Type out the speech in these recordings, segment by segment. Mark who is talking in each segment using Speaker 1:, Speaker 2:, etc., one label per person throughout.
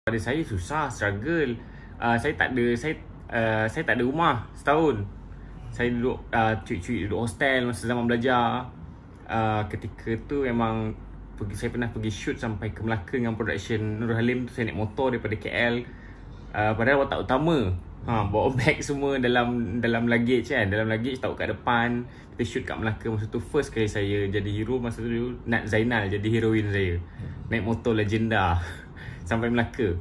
Speaker 1: Pada saya susah, struggle. Saya tak ada rumah setahun. Saya duduk cuit-cuit duduk hostel masa zaman belajar. Ketika tu memang saya pernah pergi shoot sampai ke Melaka dengan production Nurul Halim tu. Saya naik motor daripada KL. Padahal watak utama. Bawa beg semua dalam luggage kan. Dalam luggage taruh kat depan. Kita shoot kat Melaka. Masa tu first kali saya jadi hero. Masa tu Nat Zainal jadi heroin saya. Naik motor legenda sampai Melaka.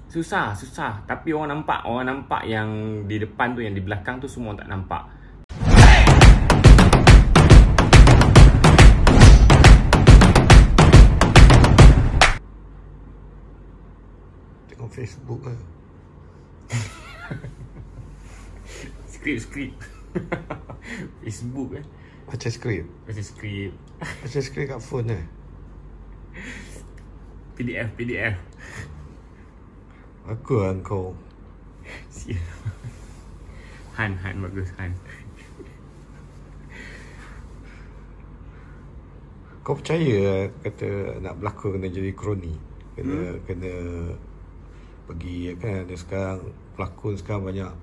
Speaker 1: Susah. Tapi orang nampak yang di depan tu, yang di belakang tu semua tak nampak.
Speaker 2: Tengok Facebook lah.
Speaker 1: Skrip Facebook
Speaker 2: Baca skrip Baca skrip kat phone
Speaker 1: PDF.
Speaker 2: Aku lah kau.
Speaker 1: Han bagus Han.
Speaker 2: Kau percaya kata nak berlakon kena jadi kroni? Kena pergi kan. Ada sekarang pelakon sekarang banyak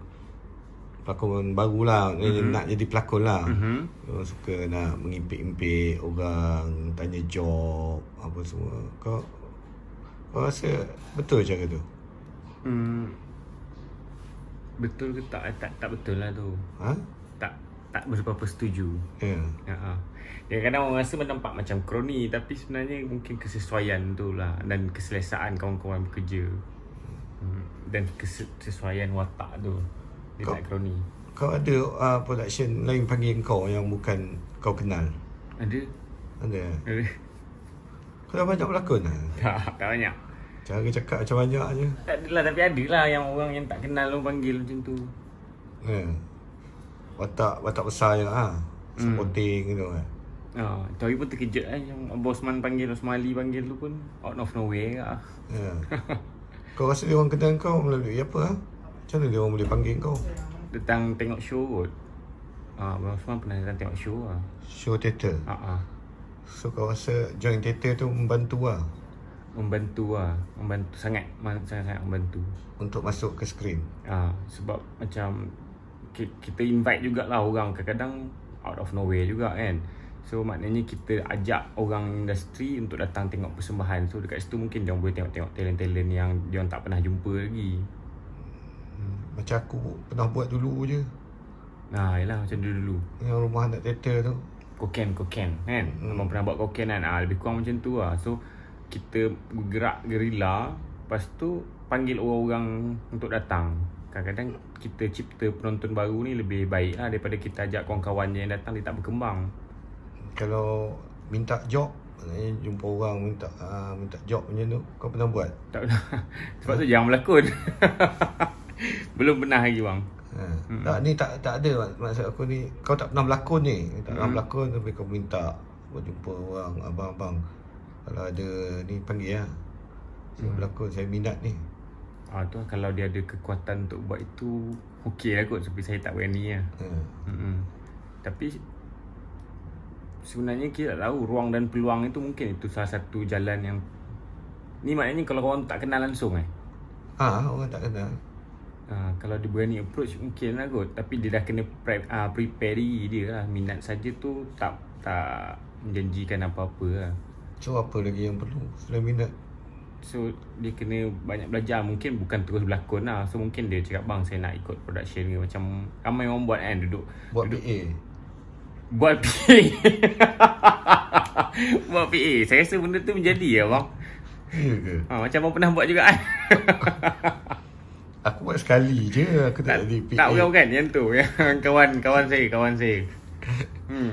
Speaker 2: pelakon baru lah. Nak jadi pelakon lah. Orang suka nak mengimpik-impik orang, tanya job apa semua. Kau rasa betul cara tu?
Speaker 1: Betul ke tak? Tak betul lah tu. Tak berapa setuju.
Speaker 2: Ya.
Speaker 1: Kadang-kadang orang rasa nampak macam kroni, tapi sebenarnya mungkin kesesuaian tu lah, dan keselesaan kawan-kawan bekerja, dan kesesuaian watak tu. Dia tak kroni.
Speaker 2: Kau ada production lain panggil kau yang bukan kau kenal?
Speaker 1: Ada.
Speaker 2: Kau dah banyak berlakon lah?
Speaker 1: Tak banyak.
Speaker 2: Cara cakap macam banyak je.
Speaker 1: Tak adalah, tapi ada lah yang orang yang tak kenal orang panggil macam tu.
Speaker 2: Watak besar je lah. Supporting gitu kan.
Speaker 1: Tapi pun terkejut lah yang Bosman panggil, Osmali panggil tu pun out of nowhere lah.
Speaker 2: Kau rasa dia orang kenal kau melalui apa lah? Macam mana dia orang boleh panggil kau?
Speaker 1: Datang tengok show kot. Bosman pernah datang tengok show lah.
Speaker 2: Show teater? So kau rasa join teater tu membantu lah?
Speaker 1: Membantu sangat membantu
Speaker 2: untuk masuk ke skrin.
Speaker 1: Sebab macam kita invite jugalah orang, kadang-kadang out of nowhere juga kan. So maknanya kita ajak orang industri untuk datang tengok persembahan. So dekat situ mungkin dia boleh tengok talent-talent yang dia tak pernah jumpa lagi.
Speaker 2: Macam aku pernah buat dulu je.
Speaker 1: Yelah macam dulu
Speaker 2: yang rumah anak teater tu,
Speaker 1: Koken kan. Abang pernah buat Koken kan. Lebih kurang macam tu lah. So kita bergerak gerila, lepas tu panggil orang-orang untuk datang. Kadang-kadang kita cipta penonton baru ni lebih baik lah daripada kita ajak kawan-kawan yang datang, dia tak berkembang.
Speaker 2: Kalau minta job, jumpa orang minta job macam tu, kau pernah buat?
Speaker 1: Tak pernah. Sebab tu jangan berlakon. Belum pernah lagi bang.
Speaker 2: Tak, ni tak ada maksud aku ni. Kau tak pernah berlakon ni. Tak pernah berlakon, tapi kau minta berjumpa orang, abang-abang, kalau ada ni panggil lah. Saya berlakon, saya minat ni.
Speaker 1: Tu lah, kalau dia ada kekuatan untuk buat itu, okey lah kot. Tapi saya tak berani lah. Tapi sebenarnya kita tak tahu ruang dan peluang itu, mungkin itu salah satu jalan yang ni, maknanya kalau orang tak kenal langsung
Speaker 2: orang tak kenal.
Speaker 1: Kalau dia berani approach mungkin lah kot. Tapi dia dah kena prepare diri dia lah. Minat saja tu tak menjanjikan apa-apa lah.
Speaker 2: So apa lagi yang perlu selain minat?
Speaker 1: So dia kena banyak belajar. Mungkin bukan terus berlakon lah. So mungkin dia cakap, bang saya nak ikut production ke. Macam ramai orang buat kan, duduk
Speaker 2: PA.
Speaker 1: Buat PA. Buat PA. Saya rasa benda tu menjadi bang.
Speaker 2: Ya ke?
Speaker 1: Macam abang pernah buat juga kan.
Speaker 2: Aku buat sekali je. Aku tak jadi PA.
Speaker 1: Tak bukan yang tu. Yang kawan saya.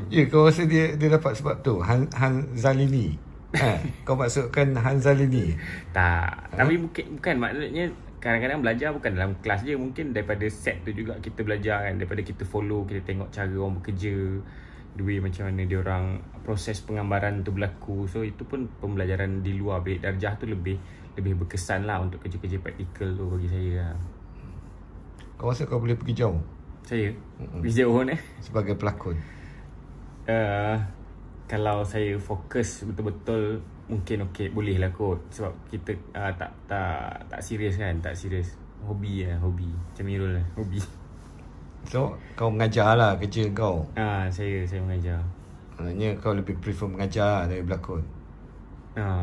Speaker 2: Ya, kau rasa dia dapat sebab tu Han Zalini. Kau maksudkan Han Zalini?
Speaker 1: Tak. Tapi bukan maknanya kadang-kadang belajar bukan dalam kelas je. Mungkin daripada set tu juga kita belajar kan. Daripada kita follow, kita tengok cara orang bekerja, the way macam mana dia orang proses penggambaran tu berlaku. So itu pun pembelajaran di luar bilik darjah tu lebih berkesan lah untuk kerja-kerja praktikal tu bagi saya lah.
Speaker 2: Kau rasa kau boleh pergi jauh?
Speaker 1: Saya? Pergi jauh
Speaker 2: sebagai pelakon?
Speaker 1: kalau saya fokus betul-betul mungkin okey boleh lah kot, sebab kita tak serius kan, tak serius. Hobi macam Mirul lah, hobi.
Speaker 2: So kau mengajar lah kerja kau.
Speaker 1: Saya mengajar.
Speaker 2: Maknanya kau lebih prefer mengajar dari berlakon.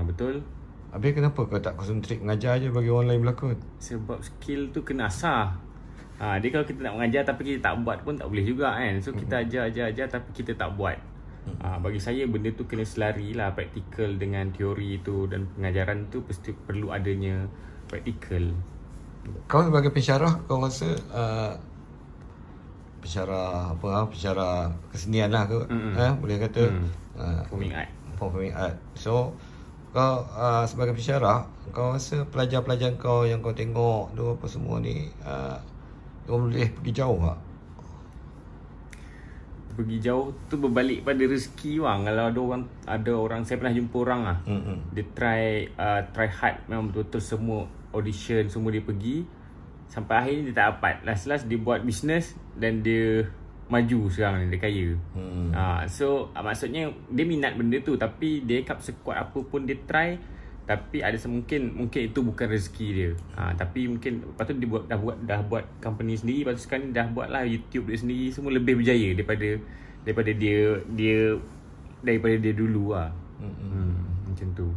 Speaker 1: Betul.
Speaker 2: Habis kenapa kau tak konsentrate mengajar je bagi orang lain berlakon?
Speaker 1: Sebab skill tu kena asah. Dia kalau kita nak mengajar tapi kita tak buat pun tak boleh juga kan. So kita ajar tapi kita tak buat. Bagi saya benda tu kena selari lah, praktikal dengan teori tu, dan pengajaran tu pasti perlu adanya praktikal.
Speaker 2: Kau sebagai pensyarah, kau rasa pensyarah kesenian lah ke, boleh kata performing art. So kau sebagai pensyarah, kau rasa pelajar-pelajar kau yang kau tengok tu apa semua ni, kau boleh pergi jauh tak?
Speaker 1: Pergi jauh tu berbalik pada rezeki bang. Kalau ada orang saya pernah jumpa orang dia try hard, memang betul-betul semua audition semua dia pergi, sampai akhir dia tak dapat. Last dia buat bisnes dan dia maju sekarang ni, dia kaya. So maksudnya dia minat benda tu, tapi dia sekuat apa pun dia try, tapi ada mungkin itu bukan rezeki dia. Tapi mungkin lepas tu dia dah buat company sendiri, lepas tu sekarang dah buat lah YouTube dia sendiri, semua lebih berjaya daripada dia dulu lah. Macam tu.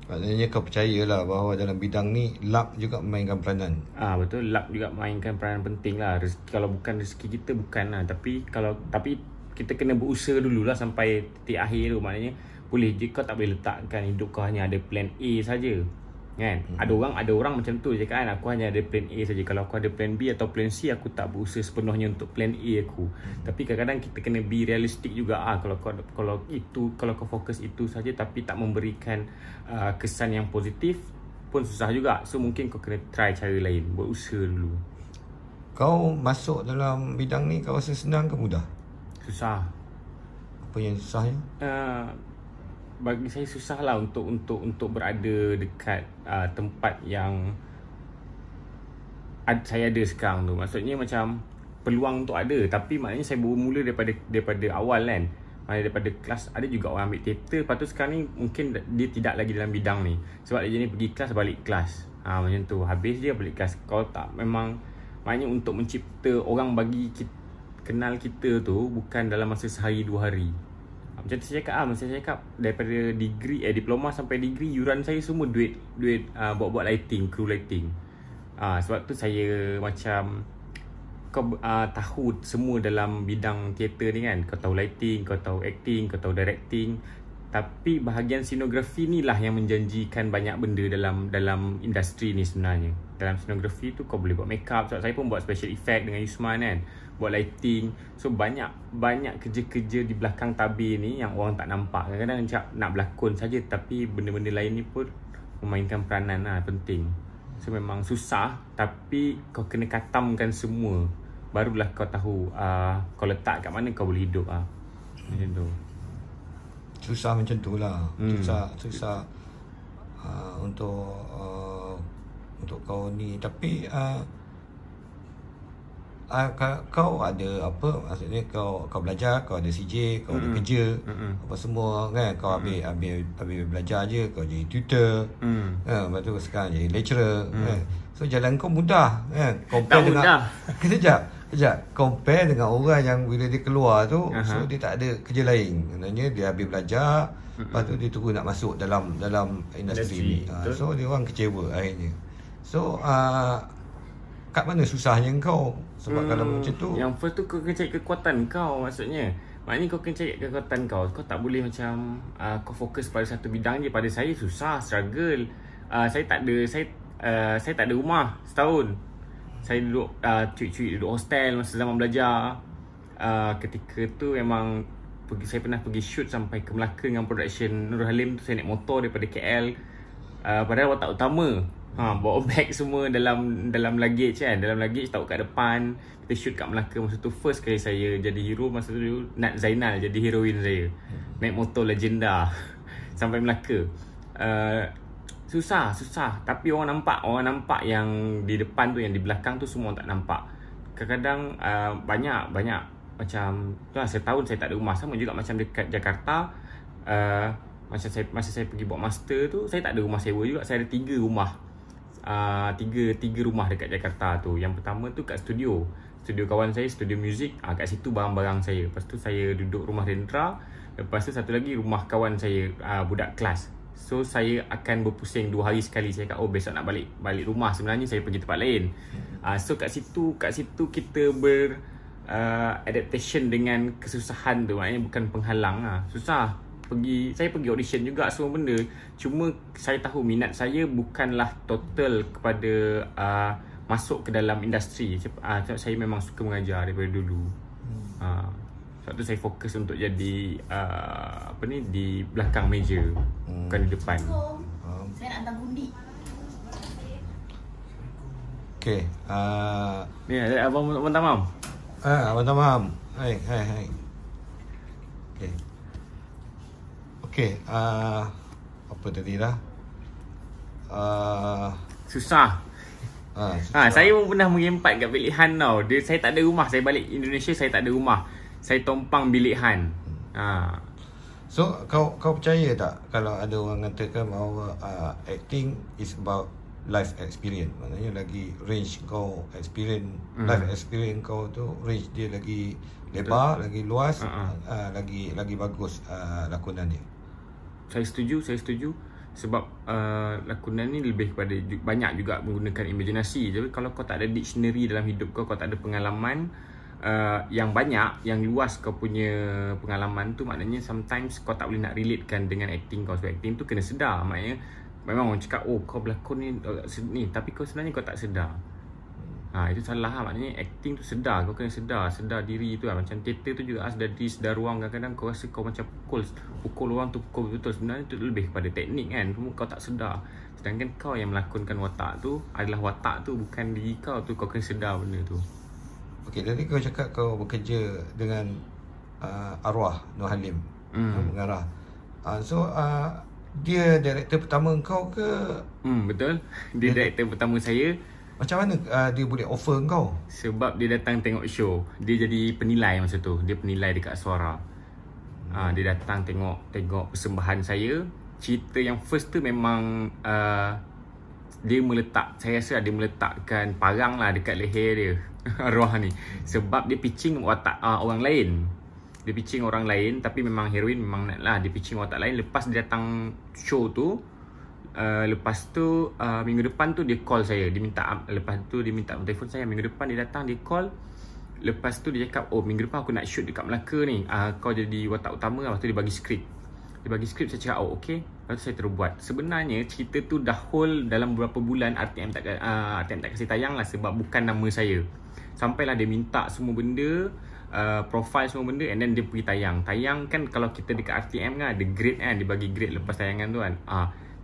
Speaker 2: Maknanya kau percayalah bahawa dalam bidang ni luck juga memainkan peranan.
Speaker 1: Betul, luck juga mainkan peranan penting lah. Kalau bukan rezeki kita, bukan lah. Tapi kita kena berusaha dululah sampai titik akhir tu. Maknanya boleh je kau tak boleh letakkan hidup kau hanya ada plan A saja, kan? Ada orang macam tu je kan, aku hanya ada plan A saja. Kalau aku ada plan B atau plan C, aku tak berusaha sepenuhnya untuk plan A aku. Tapi kadang-kadang kita kena be realistic juga. Kalau kau fokus itu saja tapi tak memberikan kesan yang positif pun susah juga. So mungkin kau kena try cara lain, berusaha dulu.
Speaker 2: Kau masuk dalam bidang ni, kau rasa senang ke mudah?
Speaker 1: Susah.
Speaker 2: Apa yang susahnya?
Speaker 1: Bagi saya susah lah untuk berada dekat tempat yang saya ada sekarang tu. Maksudnya macam peluang tu ada, tapi maknanya saya baru mula daripada awal kan. Maknanya daripada kelas ada juga orang ambil teater, lepas tu sekarang ni mungkin dia tidak lagi dalam bidang ni, sebab dia ni pergi kelas balik kelas. Macam tu, habis dia balik kelas. Kalau tak, memang maknanya untuk mencipta orang bagi kenal kita tu bukan dalam masa sehari 2 hari. Macam tu saya cakap daripada diploma sampai degree, yuran saya semua duit buat lighting, crew lighting. Sebab tu saya macam kau tahu semua dalam bidang teater ni kan. Kau tahu lighting, kau tahu acting, kau tahu directing, tapi bahagian scenografi ni lah yang menjanjikan banyak benda dalam industri ni sebenarnya. Dalam scenografi tu kau boleh buat makeup, sebab saya pun buat special effect dengan Yusman kan, buat lighting. So banyak kerja-kerja di belakang tabir ni yang orang tak nampak. Kadang-kadang nak berlakon saja, tapi benda-benda lain ni pun memainkan peranan lah, penting. So memang susah, tapi kau kena katamkan semua, barulah kau tahu kau letak kat mana kau boleh hidup macam tu.
Speaker 2: Susah macam tu lah. Susah untuk kau ni. Tapi kau ada apa, maksudnya kau belajar, kau ada CJ, kau ada kerja, apa semua kan. Kau habis belajar je, kau jadi tutor, lepas tu sekarang jadi lecturer, kan. So jalan kau mudah kan, compare dengan kejap compare dengan orang yang bila dia keluar tu, so dia tak ada kerja lain. Maknanya dia habis belajar, lepas tu dia terus nak masuk dalam industri ni. So dia orang kecewa akhirnya. So kat mana susahnya kau? Sebab kalau macam tu,
Speaker 1: yang first tu kau kena cari kekuatan kau. Maksudnya kau kena cari kekuatan kau. Kau tak boleh macam kau fokus pada satu bidang je. Pada saya susah, struggle. Saya tak ada rumah setahun. Saya duduk duduk hostel masa zaman belajar. Ketika tu memang saya pernah pergi shoot sampai ke Melaka dengan production Nurul Halim tu. Saya naik motor daripada KL, padahal watak utama. Bawa beg semua dalam luggage kan. Dalam luggage taruh kat depan. Kita shoot kat Melaka. Masa tu first kali saya jadi hero. Masa tu Nat Zainal jadi heroin saya. Naik motor legenda sampai Melaka. Susah. Tapi orang nampak yang di depan tu, yang di belakang tu semua orang tak nampak. Kadang-kadang banyak macam tu lah, setahun saya tak ada rumah. Sama juga macam dekat Jakarta, masa saya pergi buat master tu, saya tak ada rumah sewa juga. Saya ada 3 rumah. Tiga rumah dekat Jakarta tu. Yang pertama tu kat studio kawan saya, studio muzik. Kat situ barang-barang saya. Lepas tu saya duduk rumah Dendra. Lepas tu satu lagi rumah kawan saya, budak kelas. So saya akan berpusing 2 hari sekali. Saya kata besok nak balik rumah. Sebenarnya saya pergi tempat lain. So kat situ kita adaptation dengan kesusahan tu. Maknanya bukan penghalang lah. Susah. Saya pergi audition juga semua benda. Cuma saya tahu minat saya bukanlah total kepada masuk ke dalam industri. Saya memang suka mengajar daripada dulu. Sebab tu saya fokus untuk jadi di belakang meja, bukan di depan.
Speaker 3: Saya nak hantar gundi.
Speaker 2: Okay.
Speaker 1: Ni Abang Tamam.
Speaker 2: Abang Tamam. Hai. Okay. Apa tadi dah?
Speaker 1: Susah. Saya pun pernah mengempat kat bilik Han tau. Saya tak ada rumah. Saya balik Indonesia, saya tak ada rumah. Saya tompang bilik Han.
Speaker 2: So kau percaya tak kalau ada orang katakan bahawa acting is about life experience? Maknanya lagi range kau experience, life experience kau tu range dia lagi lebar, lagi luas, lagi bagus lakonan dia.
Speaker 1: Saya setuju. Sebab lakonan ni lebih kepada banyak juga menggunakan imajinasi. Jadi kalau kau tak ada dictionary dalam hidup kau tak ada pengalaman yang banyak, yang luas kau punya pengalaman tu, maknanya sometimes kau tak boleh nak relatekan dengan acting kau. So acting tu kena sedar. Maknanya memang orang cakap kau berlakon ni tapi kau sebenarnya kau tak sedar. Itu salah lah. Maknanya acting tu sedar. Kau kena sedar diri tu lah. Macam teater tu juga sedar diri, sedar ruang. Kadang-kadang kau rasa kau macam pukul orang tu pukul betul. Sebenarnya tu lebih kepada teknik kan. Cuma kau tak sedar. Sedangkan kau yang melakonkan watak tu adalah watak tu, bukan diri kau tu. Kau kena sedar benda tu.
Speaker 2: Okay, tadi kau cakap kau bekerja dengan arwah Nur Halim, mengarah. So dia director pertama kau ke?
Speaker 1: Betul. Dia director pertama saya.
Speaker 2: Macam mana dia boleh offer kau?
Speaker 1: Sebab dia datang tengok show. Dia jadi penilai masa tu. Dia penilai dekat Suara. Dia datang tengok persembahan saya. Cerita yang first tu memang saya rasa dia meletakkan parang lah dekat leher dia. Arwah ni. Sebab dia pitching watak orang lain. Dia pitching orang lain, tapi memang heroin memang nak lah. Dia pitching watak lain. Lepas dia datang show tu, lepas tu minggu depan tu dia call saya. Lepas tu dia minta telefon saya. Minggu depan dia datang, dia call. Lepas tu dia cakap, minggu depan aku nak shoot dekat Melaka ni, kau jadi watak utama. Lepas tu dia bagi skrip. Saya cakap okay. Lepas tu saya terbuat. Sebenarnya cerita tu dah hold dalam beberapa bulan. RTM tak kasih tayang lah, sebab bukan nama saya. Sampailah dia minta semua benda, profile semua benda, and then dia pergi tayang kan. Kalau kita dekat RTM kan ada grade kan, dia bagi grade lepas tayangan tu kan.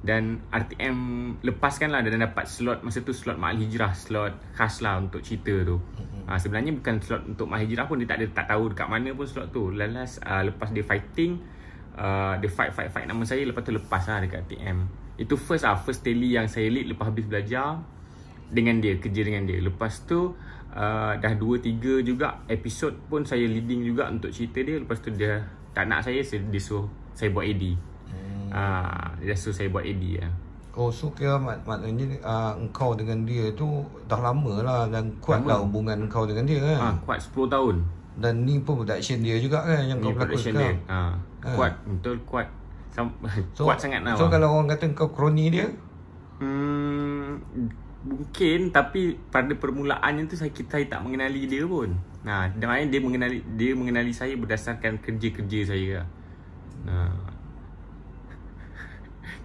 Speaker 1: Dan RTM lepaskan lah, dan dapat slot masa tu, slot Mak Hijrah, slot khas lah untuk cerita tu. Sebenarnya bukan slot untuk Mak Hijrah pun, dia tak tahu dekat mana pun slot tu. Lepas dia fighting, dia fight nama saya. Lepas tu lepas lah dekat RTM. Itu first tele yang saya lead lepas habis belajar dengan dia, kerja dengan dia. Lepas tu dah 2-3 juga episod pun saya leading juga untuk cerita dia. Lepas tu dia tak nak dia suruh saya buat AD. Dia suruh saya buat AD lah.
Speaker 2: So kira maknanya engkau dengan dia tu dah lama lah, dan kuat lah hubungan engkau dengan dia kan?
Speaker 1: Kuat 10 tahun.
Speaker 2: Dan ni pun production dia juga kan yang kau berlakon sekarang?
Speaker 1: Kuat, betul kuat. Kuat sangat lah.
Speaker 2: So kalau orang kata engkau kroni dia?
Speaker 1: Mungkin, tapi pada permulaannya tu saya tak mengenali dia pun. Maknanya dia mengenali saya berdasarkan kerja-kerja saya.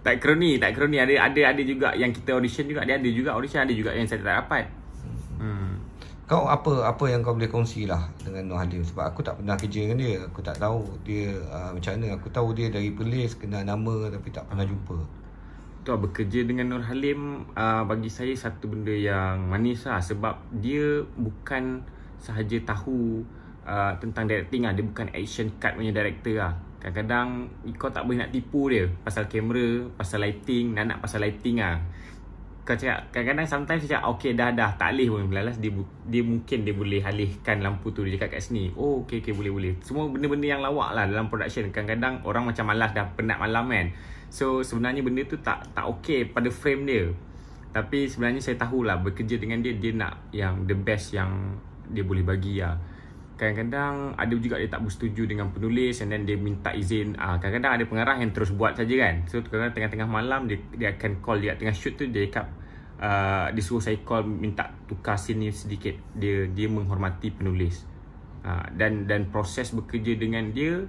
Speaker 1: Tak kroni. Ada juga yang kita audition juga. Dia ada juga audition, ada juga yang saya tak dapat.
Speaker 2: Kau apa yang kau boleh kongsi lah dengan Nur Halim? Sebab aku tak pernah kerja dengan dia. Aku tak tahu dia macam mana. Aku tahu dia dari Perlis, kenal nama, tapi tak pernah jumpa.
Speaker 1: Bekerja dengan Nur Halim bagi saya satu benda yang manis lah. Sebab dia bukan sahaja tahu tentang directing lah. Dia bukan action cut punya director lah. Kadang-kadang kau tak boleh nak tipu dia pasal kamera, pasal lighting, nak pasal lighting lah. kau cakap kadang-kadang sometimes dia cakap okay dah tak alih pun lalas dia mungkin dia boleh alihkan lampu tu, dia cakap kat sini okay boleh semua benda-benda yang lawak lah dalam production. Kadang-kadang orang macam malas dah penat malam kan, so sebenarnya benda tu tak okay pada frame dia. Tapi sebenarnya saya tahulah bekerja dengan dia nak yang the best yang dia boleh bagi lah. Kadang-kadang ada juga dia tak bersetuju dengan penulis and then dia minta izin. Kadang-kadang ada pengarah yang terus buat saja kan. So kadang-kadang tengah-tengah malam dia akan call, dia tengah shoot tu dia cakap dia suruh saya call minta tukar scene ni sedikit. Dia menghormati penulis. Dan proses bekerja dengan dia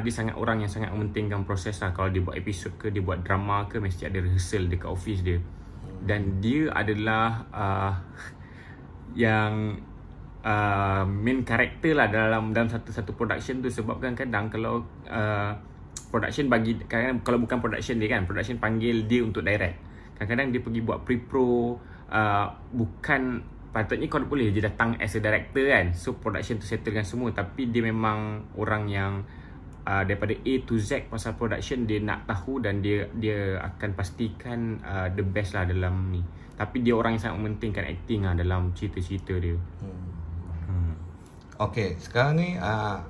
Speaker 1: dia sangat orang yang sangat mementingkan proses lah. Kalau dia buat episod ke, dia buat drama ke, mesti ada rehearsal dekat office dia. Dan dia adalah yang main karakter lah dalam satu production tu. Sebab kadang-kadang kalau production bagi, kadang kalau bukan production dia kan, production panggil dia untuk direct, kadang-kadang dia pergi buat pre-pro, bukan patutnya kau boleh je datang as a director kan. So production tu settlekan semua, tapi dia memang orang yang daripada A to Z pasal production dia nak tahu, dan dia akan pastikan the best lah dalam ni. Tapi dia orang yang sangat mementingkan acting lah dalam cerita-cerita dia.
Speaker 2: Okay, sekarang ni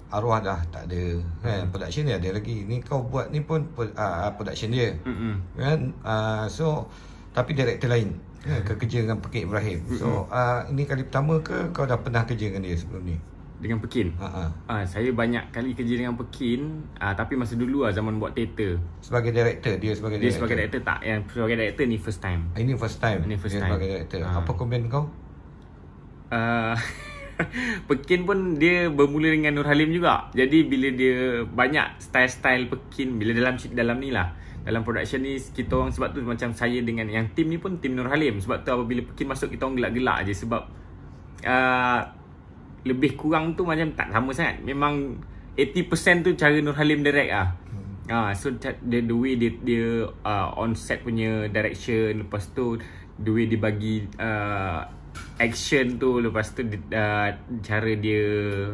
Speaker 2: arwah dah tak ada kan, production dia ada lagi. Ni kau buat ni pun production dia kan. So tapi director lain kan, kerja dengan Pekin Ibrahim. So ini kali pertama ke kau dah pernah kerja dengan dia sebelum ni?
Speaker 1: Dengan Pekin? Saya banyak kali kerja dengan Pekin, tapi masa dulu lah zaman buat teater.
Speaker 2: Sebagai director? Dia sebagai
Speaker 1: director tak, yang sebagai director ni first time.
Speaker 2: Ini first time? Ini first time sebagai director. Apa komen kau?
Speaker 1: Pekin pun dia bermula dengan Nur Halim juga. Jadi bila dia banyak style-style Pekin bila dalam ni lah, dalam production ni kita orang, sebab tu macam saya dengan yang tim ni pun tim Nur Halim. Sebab tu apabila Pekin masuk kita orang gelak-gelak je, sebab lebih kurang tu macam tak sama sangat. Memang 80% tu cara Nur Halim direct lah. So the way dia on set punya direction, lepas tu the way dia bagi action tu, lepas tu cara dia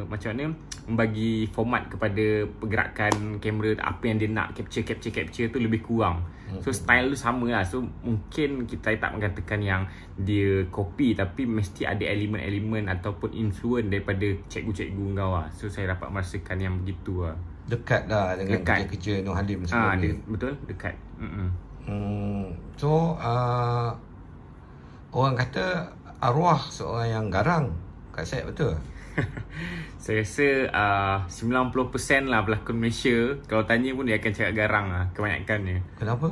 Speaker 1: macam mana membagi format kepada pergerakan kamera, apa yang dia nak capture tu lebih kurang. So style tu sama lah. So mungkin kita tak mengatakan yang dia copy, tapi mesti ada elemen-elemen ataupun influence daripada cikgu-cikgu kau lah. So saya dapat merasakan yang begitu lah.
Speaker 2: Dekat lah dengan kerja-kerja Nur Halim sebelum ni.
Speaker 1: Betul, dekat.
Speaker 2: So orang kata arwah seorang yang garang kat set, betul?
Speaker 1: Saya rasa 90% lah pelakon Malaysia, kalau tanya pun dia akan cakap garang lah kebanyakannya.
Speaker 2: Kenapa?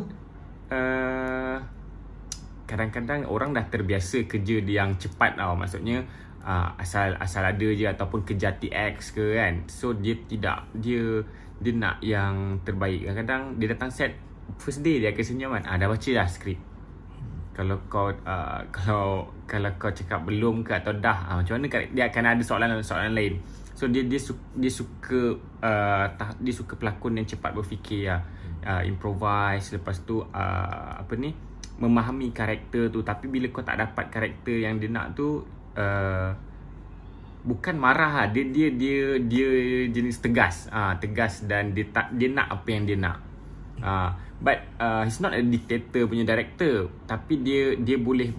Speaker 1: Kadang-kadang orang dah terbiasa kerja dia yang cepat tau. Maksudnya asal ada je, ataupun kerja TX ke kan. So dia nak yang terbaik. Kadang-kadang dia datang set first day dia akan senyum kan, dah baca dah skrip. Kalau kau cakap belum ke atau dah, macam mana dia akan ada soalan lain. So dia suka pelakon yang cepat berfikir lah. Improvise, lepas tu memahami karakter tu. Tapi bila kau tak dapat karakter yang dia nak tu, bukan marah lah, dia jenis tegas, dan dia nak apa yang dia nak. But he's not a dictator punya director, tapi dia boleh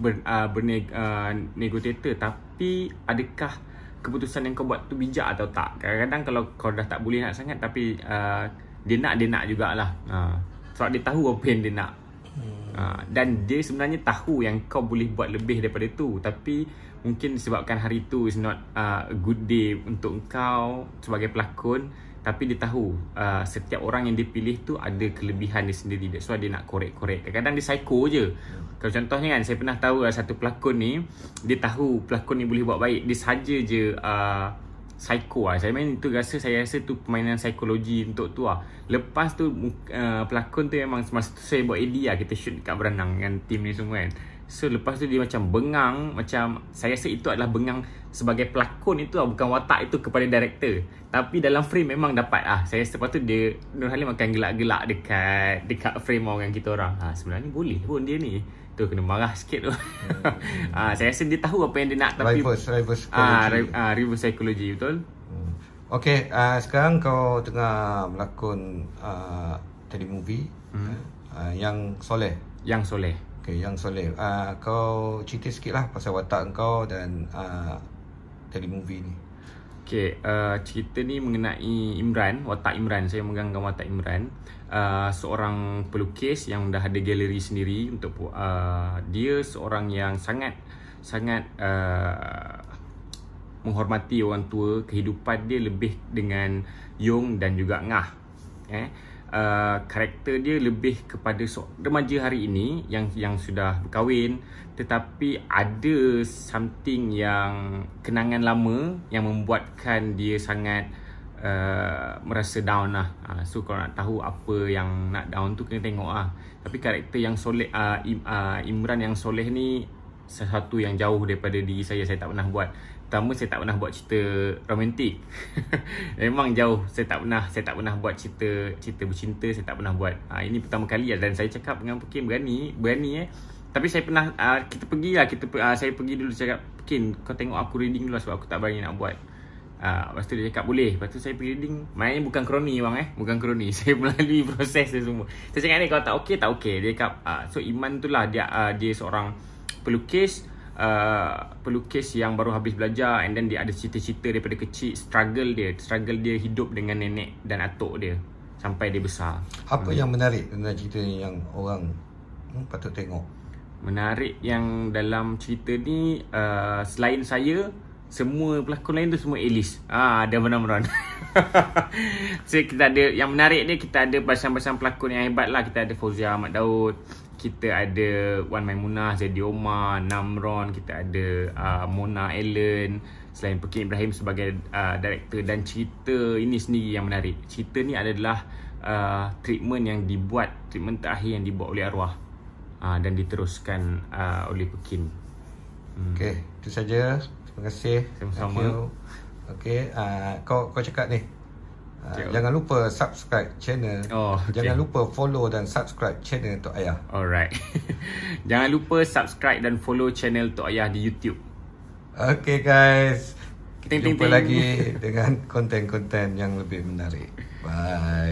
Speaker 1: negotiator. Tapi adakah keputusan yang kau buat tu bijak atau tak? Kadang-kadang kalau kau dah tak boleh nak sangat, tapi dia nak jugalah. Sebab dia tahu apa yang dia nak. Dan dia sebenarnya tahu yang kau boleh buat lebih daripada tu, tapi mungkin disebabkan hari tu is not a good day untuk kau sebagai pelakon. Tapi dia tahu setiap orang yang dia pilih tu ada kelebihan dia sendiri. That's why dia nak korek-korek. Kadang-kadang dia psycho je. Kalau contohnya kan, saya pernah tahu satu pelakon ni, dia tahu pelakon ni boleh buat baik, dia saja je psycho lah. Saya rasa tu permainan psikologi untuk tu lah. Lepas tu pelakon tu memang masa tu saya buat AD lah, kita shoot kat Beranang dengan tim ni semua kan. So lepas tu dia macam bengang, macam saya rasa itu adalah bengang sebagai pelakon itu lah, bukan watak itu kepada director. Tapi dalam frame memang dapat saya rasa. Lepas tu dia, Nur Halim akan gelak-gelak dekat frame orang kita orang. Sebenarnya boleh pun dia ni. Tu kena marah sikit tu. Saya rasa dia tahu apa yang dia nak, tapi
Speaker 2: reverse psychology.
Speaker 1: Reverse psychology, betul.
Speaker 2: Okay, sekarang kau tengah melakon telemovie yang Soleh.
Speaker 1: Yang Soleh.
Speaker 2: Okay, yang Soleh. Kau cerita sikit lah pasal watak kau dan telemovie ni.
Speaker 1: Okay, cerita ni mengenai Imran, watak Imran. Saya megangkan watak Imran, seorang pelukis yang dah ada galeri sendiri untuk dia seorang yang sangat menghormati orang tua. Kehidupan dia lebih dengan Yong dan juga Ngah. Karakter dia lebih kepada remaja hari ini yang sudah berkahwin, tetapi ada something yang kenangan lama yang membuatkan dia sangat merasa down lah. So kalau nak tahu apa yang nak down tu kena tengok lah. Tapi karakter yang soleh, Imran yang soleh ni sesuatu yang jauh daripada diri saya tak pernah buat. Pertama, saya tak pernah buat cerita romantik. Memang jauh. Saya tak pernah buat cerita bercinta. Saya tak pernah buat. Ini pertama kali dan saya cakap dengan Pekin, berani Tapi saya pernah kita pergi lah. Saya pergi dulu cakap, Pekin, kau tengok aku reading dulu sebab aku tak berani nak buat. Lepas tu dia cakap boleh. Lepas tu saya pergi reading. Maknanya bukan kroni bang, bukan kroni. Saya melalui proses dia semua. Saya cakap ni, kalau tak okey. Dia cakap so Iman tu lah dia seorang pelukis yang baru habis belajar, and then dia ada cita-cita daripada kecil, struggle dia hidup dengan nenek dan atuk dia sampai dia besar.
Speaker 2: Apa yang menarik dalam cerita ni yang orang patut tengok?
Speaker 1: Menarik yang dalam cerita ni, selain saya, semua pelakon lain tu semua A-list. Ada Amran. So kita ada, yang menarik ni, kita ada pasang-pasang pelakon yang hebat lah. Kita ada Fauzia Ahmad Daud, kita ada Wan Maimunah, Zaidi Omar, Namron, kita ada Mona Allen, selain Pekin Ibrahim sebagai director. Dan cerita ini sendiri yang menarik. Cerita ni adalah treatment terakhir yang dibuat oleh arwah, dan diteruskan oleh Pekin.
Speaker 2: Okay, itu saja. Terima kasih.
Speaker 1: Sama-sama.
Speaker 2: Okay, kau cakap ni, jangan lupa subscribe channel. Jangan lupa follow dan subscribe channel Tok Ayah.
Speaker 1: Alright. Jangan lupa subscribe dan follow channel Tok Ayah di YouTube.
Speaker 2: Okay guys, kita jumpa lagi dengan konten-konten yang lebih menarik. Bye.